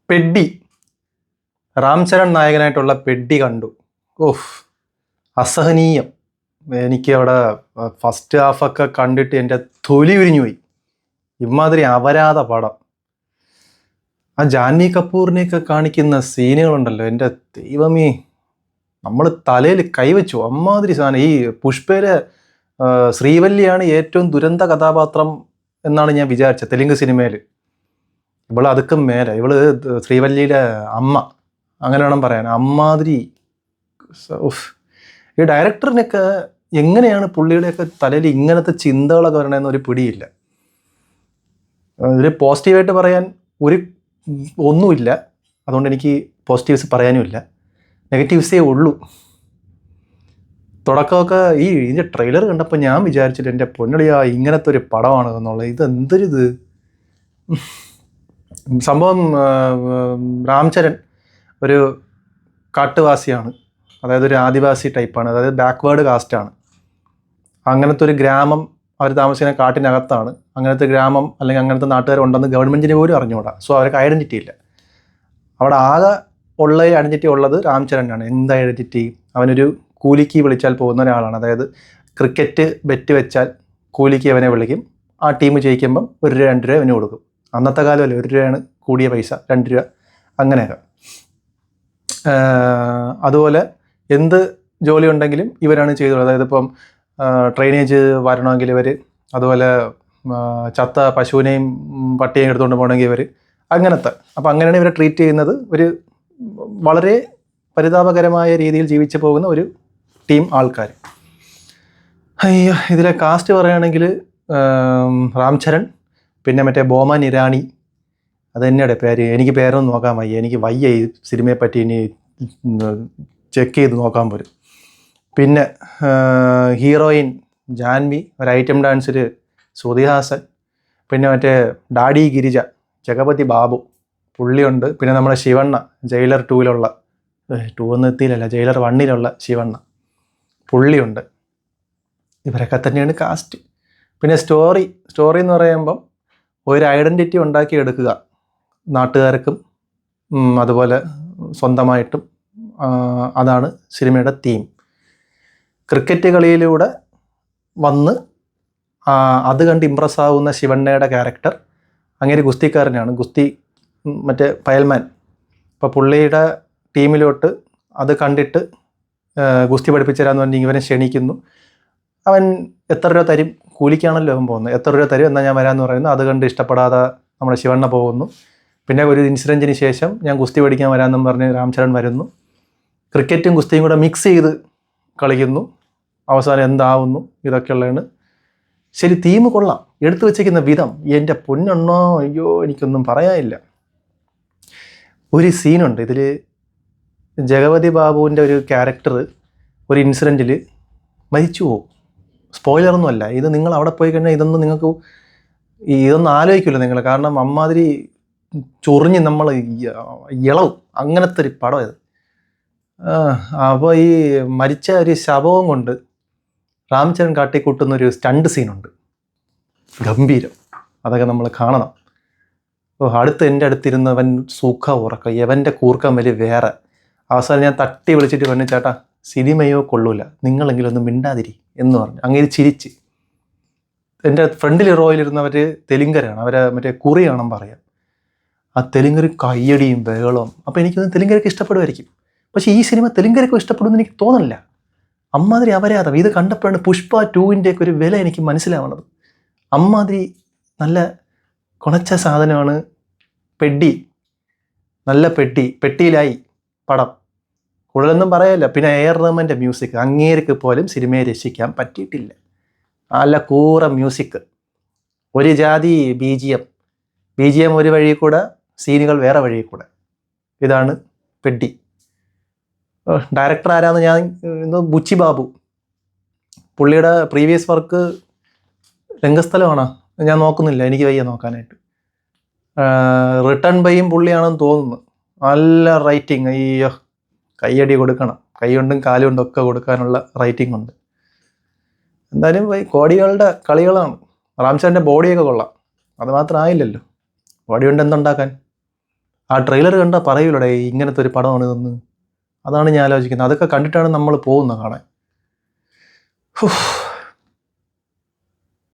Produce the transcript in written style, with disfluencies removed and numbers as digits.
പെഡ്ഡി. രാം ചരൺ നായകനായിട്ടുള്ള പെഡ്ഡി കണ്ടു. ഓഫ്, അസഹനീയം. എനിക്ക് അവിടെ ഫസ്റ്റ് ഹാഫൊക്കെ കണ്ടിട്ട് എൻ്റെ തൊലി ഉരിഞ്ഞു പോയി. ഇമാതിരി അപരാധ പടം. ആ ജാൻവി കപൂറിനെയൊക്കെ കാണിക്കുന്ന സീനുകളുണ്ടല്ലോ, എൻ്റെ ദൈവമേ, നമ്മൾ തലയിൽ കൈവച്ചു. അമ്മാതിരി സാധനം. ഈ പുഷ്പയിലെ ശ്രീവല്ലിയാണ് ഏറ്റവും ദുരന്ത കഥാപാത്രം എന്നാണ് ഞാൻ വിചാരിച്ചത് തെലുങ്ക് സിനിമയിൽ. ഇവള് അതൊക്കെ മേലെ, ഇവള് ശ്രീവല്ലിയുടെ അമ്മ, അങ്ങനെ വേണം പറയാൻ. അമ്മാതിരി. ഈ ഡയറക്ടറിനൊക്കെ എങ്ങനെയാണ് പുള്ളിയുടെയൊക്കെ തലയിൽ ഇങ്ങനത്തെ ചിന്തകളൊക്കെ വരണമെന്ന് ഒരു പിടിയില്ല. ഇതിൽ പോസിറ്റീവായിട്ട് പറയാൻ ഒന്നുമില്ല. അതുകൊണ്ട് എനിക്ക് പോസിറ്റീവ്സ് പറയാനുമില്ല, നെഗറ്റീവ്സേ ഉള്ളൂ. തുടക്കമൊക്കെ ഇതിൻ്റെ ട്രെയിലർ കണ്ടപ്പോൾ ഞാൻ വിചാരിച്ചിട്ട് എൻ്റെ പൊന്നടിയാ ഇങ്ങനത്തെ ഒരു പടമാണ് എന്നുള്ളത്. ഇതെന്തൊരിത് സംഭവം. രാം ചരൺ ഒരു കാട്ടുവാസിയാണ്, അതായത് ഒരു ആദിവാസി ടൈപ്പാണ്, അതായത് ബാക്ക്വേർഡ് കാസ്റ്റാണ്. അങ്ങനത്തെ ഒരു ഗ്രാമം, അവർ താമസിക്കുന്ന കാട്ടിനകത്താണ്. അങ്ങനത്തെ ഗ്രാമം അല്ലെങ്കിൽ അങ്ങനത്തെ നാട്ടുകാരുണ്ടെന്ന് ഗവൺമെൻറ്റിന് പോലും അറിഞ്ഞുകൂടാ. സോ അവർക്ക് ഐഡൻറ്റിറ്റി ഇല്ല. അവിടെ ആകെ ഉള്ള ഐഡൻറ്റിറ്റി ഉള്ളത് രാം ചരനാണ്. എന്താ ഐഡൻറ്റിറ്റി? അവനൊരു കൂലിക്ക് വിളിച്ചാൽ പോകുന്ന ഒരാളാണ്. അതായത് ക്രിക്കറ്റ് ബെറ്റ് വെച്ചാൽ കൂലിക്ക് അവനെ വിളിക്കും. ആ ടീം ജയിക്കുമ്പം 1 രൂപ 2 രൂപ അവന് കൊടുക്കും. അന്നത്തെ കാലമല്ലേ 1 രൂപയാണ് കൂടിയ പൈസ, 2 രൂപ അങ്ങനെയൊക്കെ. അതുപോലെ എന്ത് ജോലി ഉണ്ടെങ്കിലും ഇവരാണ് ചെയ്തത്. അതായത് ഇപ്പം ട്രെയിനേജ് വരണമെങ്കിൽ ഇവർ, അതുപോലെ ചത്ത പശുവിനെയും പട്ടിയെയും എടുത്തുകൊണ്ട് പോകണമെങ്കിൽ ഇവർ, അങ്ങനത്തെ. അപ്പം അങ്ങനെയാണ് ഇവരെ ട്രീറ്റ് ചെയ്യുന്നത്. ഒരു വളരെ പരിതാപകരമായ രീതിയിൽ ജീവിച്ചു പോകുന്ന ഒരു ടീം ആൾക്കാർ. അയ്യോ, ഇതിലെ കാസ്റ്റ് പറയുകയാണെങ്കിൽ രാം ചരൺ, പിന്നെ മറ്റേ ബോമൻ ഇറാനി, അത് തന്നെയുടെ പേര്. എനിക്ക് പേരൊന്നും നോക്കാൻ വയ്യ, എനിക്ക് വയ്യ ഈ സിനിമയെ പറ്റി ഇനി ചെക്ക് ചെയ്ത് നോക്കാൻ പോലും. പിന്നെ ഹീറോയിൻ ജാൻവി, ഒരു ഐറ്റം ഡാൻസിൽ ശ്രുതി ഹാസൻ, പിന്നെ മറ്റേ ഡാഡി ഗിരിജ, ജഗപതി ബാബു പുള്ളിയുണ്ട്. പിന്നെ നമ്മുടെ ശിവണ്ണ, ജയിലർ 2-ലുള്ള 2 ഒന്നും എത്തിയില്ലല്ല, ജയിലർ 1-ലുള്ള ശിവണ്ണ പുള്ളിയുണ്ട്. ഇവരൊക്കെ തന്നെയാണ് കാസ്റ്റ്. പിന്നെ സ്റ്റോറി എന്ന് പറയുമ്പം ഒരു ഐഡൻറ്റിറ്റി ഉണ്ടാക്കിയെടുക്കുക, നാട്ടുകാർക്കും അതുപോലെ സ്വന്തമായിട്ടും. അതാണ് സിനിമയുടെ തീം. ക്രിക്കറ്റ് കളിയിലൂടെ വന്ന് അത് കണ്ട് ഇമ്പ്രസ് ആവുന്ന ശിവണ്ണയുടെ ക്യാരക്ടർ, അങ്ങനെ ഗുസ്തിക്കാരനാണ്, ഗുസ്തി മറ്റേ പയൽമാൻ. അപ്പോൾ പുള്ളിയുടെ ടീമിലോട്ട് അത് കണ്ടിട്ട് ഗുസ്തി പഠിപ്പിച്ചു തരാമെന്ന് പറഞ്ഞ് ഇവനെ ക്ഷണിക്കുന്നു. അവൻ എത്ര രൂപ തരും, കൂലിക്കാണല്ലോ അവൻ പോകുന്നത്, എത്ര രൂപ തരും എന്നാൽ ഞാൻ വരാമെന്ന് പറയുന്നു. അത് കണ്ട് ഇഷ്ടപ്പെടാതെ നമ്മുടെ ശിവണ്ണ പോകുന്നു. പിന്നെ ഒരു ഇൻസിഡൻറ്റിന് ശേഷം ഞാൻ ഗുസ്തി പഠിക്കാൻ വരാമെന്നും പറഞ്ഞ് രാം ചരൺ വരുന്നു. ക്രിക്കറ്റും ഗുസ്തിയും കൂടെ മിക്സ് ചെയ്ത് കളിക്കുന്നു. അവസാനം എന്താവുന്നു, ഇതൊക്കെയുള്ളതാണ്. ശരി, തീം കൊള്ളാം, എടുത്തു വെച്ചിരിക്കുന്ന വിധം എൻ്റെ പൊന്നെണ്ണോ, അയ്യോ, എനിക്കൊന്നും പറയാനില്ല. ഒരു സീനുണ്ട് ഇതിൽ, ജഗപതി ബാബുവിൻ്റെ ഒരു ക്യാരക്ടർ ഒരു ഇൻസിഡൻറ്റിൽ മരിച്ചു പോകും. സ്പോയിലറൊന്നുമല്ല ഇത്. നിങ്ങൾ അവിടെ പോയി കഴിഞ്ഞാൽ ഇതൊന്നും ആലോചിക്കില്ല നിങ്ങൾ. കാരണം അമ്മാതിരി ചൊറിഞ്ഞ് നമ്മൾ ഇളവും, അങ്ങനത്തെ ഒരു പടം ഇത്. അപ്പോൾ ഈ മരിച്ച ഒരു ശവവും കൊണ്ട് രാം ചരൺ കാട്ടിക്കൂട്ടുന്നൊരു സ്റ്റണ്ട് സീനുണ്ട്, ഗംഭീരം. അതൊക്കെ നമ്മൾ കാണണം. എൻ്റെ അടുത്തിരുന്നവൻ സുഖ ഉറക്കം, എവൻ്റെ കൂർക്കം വലിയ വേറെ. അവസാനം ഞാൻ തട്ടി വിളിച്ചിട്ട് പറഞ്ഞു, ചേട്ടാ സിനിമയോ കൊള്ളൂല, നിങ്ങളെങ്കിലും ഒന്നും മിണ്ടാതിരി എന്ന് പറഞ്ഞു. അങ്ങനെ ചിരിച്ച്. എൻ്റെ ഫ്രണ്ടിൽ റോയിലിരുന്നവർ തെലുങ്കരാണ്, അവരെ മറ്റേ കുറിയാണെന്ന് പറയാം. ആ തെലുങ്കർ കയ്യടിയും ബഹളവും. അപ്പോൾ എനിക്കൊന്ന് തെലുങ്കരൊക്കെ ഇഷ്ടപ്പെടുമായിരിക്കും, പക്ഷേ ഈ സിനിമ തെലുങ്കരൊക്കെ ഇഷ്ടപ്പെടുമെന്ന് എനിക്ക് തോന്നുന്നില്ല. അമ്മാതിരി അപരാധം. ഇത് കണ്ടപ്പോഴാണ് പുഷ്പ 2-ൻ്റെയൊക്കെ ഒരു വില എനിക്ക് മനസ്സിലാവണത്. അമ്മാതിരി നല്ല കുണച്ച സാധനമാണ് പെഡ്ഡി. നല്ല പെട്ടിയിലായി പടം. കൂടുതലൊന്നും പറയല്ല. പിന്നെ എ.ആർ. റഹ്മാൻ്റെ മ്യൂസിക്, അങ്ങേർക്ക് പോലും സിനിമയെ രക്ഷിക്കാൻ പറ്റിയിട്ടില്ല. നല്ല കൂറ മ്യൂസിക്, ഒരു ജാതി BGM ഒരു വഴി കൂടെ, സീനുകൾ വേറെ വഴി കൂടെ. ഇതാണ് പെഡ്ഡി. ഡയറക്ടർ ആരാന്ന് ഞാൻ ബുച്ചി ബാബു. പുള്ളിയുടെ പ്രീവിയസ് വർക്ക് രംഗസ്ഥലമാണോ ഞാൻ നോക്കുന്നില്ല, എനിക്ക് വയ്യ നോക്കാനായിട്ട്. റിട്ടേൺ ബൈയും പുള്ളിയാണെന്ന് തോന്നുന്നു. നല്ല റൈറ്റിങ്. അയ്യോ, കൈയടി കൊടുക്കണം, കൈ കൊണ്ടും കാലുകൊണ്ടും ഒക്കെ കൊടുക്കാനുള്ള റൈറ്റിംഗ് ഉണ്ട്. എന്തായാലും കോടികളുടെ കളികളാണ്. രാം ചരൻ്റെ ബോഡിയൊക്കെ കൊള്ളാം, അത് മാത്രം ആയില്ലല്ലോ. ബോഡി കൊണ്ട് എന്തുണ്ടാക്കാൻ? ആ ട്രെയിലർ കണ്ടാൽ പറയൂലടേ ഇങ്ങനത്തെ ഒരു പടമാണ് ഇതെന്ന്. അതാണ് ഞാൻ ആലോചിക്കുന്നത്. അതൊക്കെ കണ്ടിട്ടാണ് നമ്മൾ പോകുന്നത് കാണാൻ.